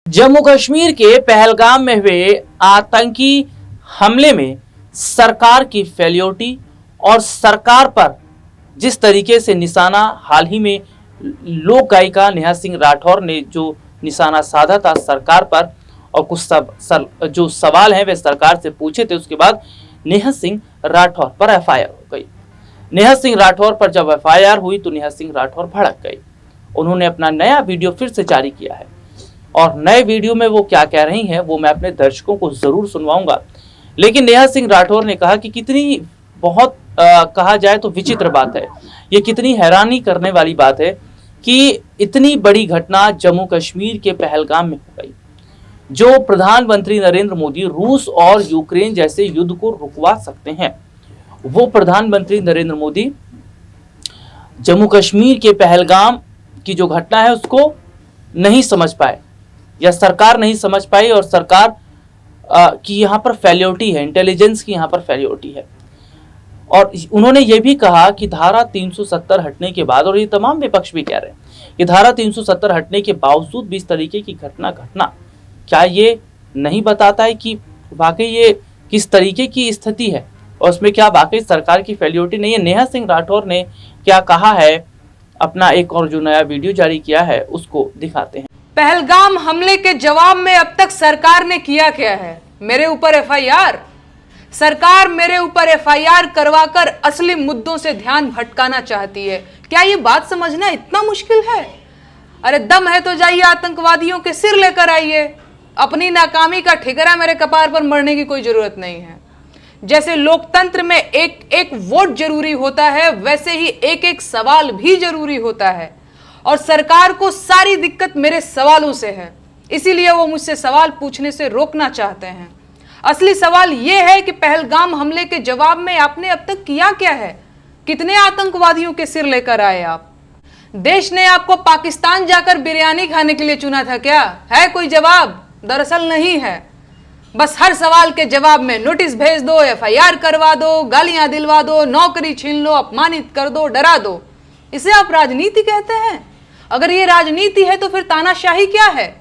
जम्मू कश्मीर के पहलगाम में हुए आतंकी हमले में सरकार की फेलियोरिटी और सरकार पर जिस तरीके से निशाना हाल ही में लोक गायिका नेहा सिंह राठौर ने जो निशाना साधा था सरकार पर और कुछ जो सवाल हैं वे सरकार से पूछे थे, उसके बाद नेहा सिंह राठौर पर एफआईआर हो गई। नेहा सिंह राठौर पर जब एफआईआर हुई तो नेहा सिंह राठौर भड़क गई। उन्होंने अपना नया वीडियो फिर से जारी किया है और नए वीडियो में वो क्या कह रही हैं वो मैं अपने दर्शकों को जरूर सुनवाऊंगा। लेकिन नेहा सिंह राठौर ने कहा कि कितनी बहुत कहा जाए तो विचित्र बात है, ये कितनी हैरानी करने वाली बात है कि इतनी बड़ी घटना जम्मू कश्मीर के पहलगाम में हो गई। जो प्रधानमंत्री नरेंद्र मोदी रूस और यूक्रेन जैसे युद्ध को रुकवा सकते हैं, वो प्रधानमंत्री नरेंद्र मोदी जम्मू कश्मीर के पहलगाम की जो घटना है उसको नहीं समझ पाए या सरकार नहीं समझ पाई और सरकार की यहाँ पर फेलियोरिटी है, इंटेलिजेंस की यहाँ पर फेलियोरिटी है। और उन्होंने ये भी कहा कि धारा 370 हटने के बाद, और ये तमाम विपक्ष भी कह रहे हैं कि धारा 370 हटने के बावजूद भी इस तरीके की घटना क्या ये नहीं बताता है कि वाकई ये किस तरीके की स्थिति है और उसमें क्या वाकई सरकार की फेलियोरिटी नहीं है। नेहा सिंह राठौर ने क्या कहा है, अपना एक और जो नया वीडियो जारी किया है उसको दिखाते हैं। पहलगाम हमले के जवाब में अब तक सरकार ने किया क्या है? मेरे ऊपर एफआईआर। सरकार मेरे ऊपर एफआईआर करवाकर असली मुद्दों से ध्यान भटकाना चाहती है। क्या ये बात समझना इतना मुश्किल है? अरे दम है तो जाइए आतंकवादियों के सिर लेकर आइए। अपनी नाकामी का ठिकरा मेरे कपार पर मरने की कोई जरूरत नहीं है। जैसे लोकतंत्र में एक एक वोट जरूरी होता है, वैसे ही एक एक सवाल भी जरूरी होता है। और सरकार को सारी दिक्कत मेरे सवालों से है, इसीलिए वो मुझसे सवाल पूछने से रोकना चाहते हैं। असली सवाल ये है कि पहलगाम हमले के जवाब में आपने अब तक किया क्या है? कितने आतंकवादियों के सिर लेकर आए आप? देश ने आपको पाकिस्तान जाकर बिरयानी खाने के लिए चुना था क्या? है कोई जवाब? दरअसल नहीं है। बस हर सवाल के जवाब में नोटिस भेज दो, एफआईआर करवा दो, गालियां दिलवा दो, नौकरी छीन लो, अपमानित कर दो, डरा दो। इसे आप राजनीति कहते हैं? अगर ये राजनीति है तो फिर तानाशाही क्या है?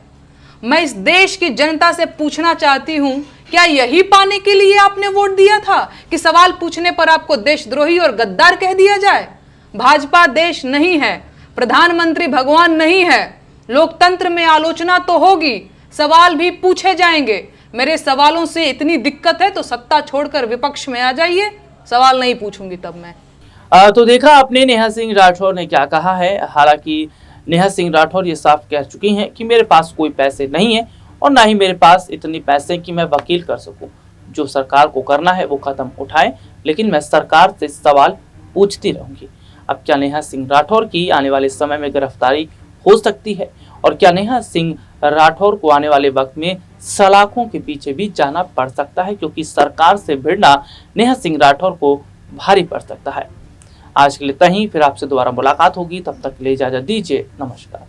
मैं इस देश की जनता से पूछना चाहती हूं, क्या यही पाने के लिए आपने वोट दिया था कि सवाल पूछने पर आपको देशद्रोही और गद्दार कह दिया जाए? भाजपा देश नहीं है, प्रधानमंत्री भगवान नहीं है। लोकतंत्र में आलोचना तो होगी, सवाल भी पूछे जाएंगे। मेरे सवालों से इतनी दिक्कत है तो सत्ता छोड़कर विपक्ष में आ जाइए, सवाल नहीं पूछूंगी तब मैं। तो देखा आपने नेहा सिंह राठौर ने क्या कहा है। हालांकि नेहा सिंह राठौर ये साफ कह चुकी हैं कि मेरे पास कोई पैसे नहीं है और ना ही मेरे पास इतनी पैसे कि मैं वकील कर सकूं। जो सरकार को करना है वो कदम उठाएं, लेकिन मैं सरकार से सवाल पूछती रहूंगी। अब क्या नेहा सिंह राठौर की आने वाले समय में गिरफ्तारी हो सकती है और क्या नेहा सिंह राठौर को आने वाले वक्त में सलाखों के पीछे भी जाना पड़ सकता है, क्योंकि सरकार से भिड़ना नेहा सिंह राठौर को भारी पड़ सकता है। आज के लिए इतना ही, फिर आपसे दोबारा मुलाकात होगी, तब तक के लिए इजाजत दीजिए। नमस्कार।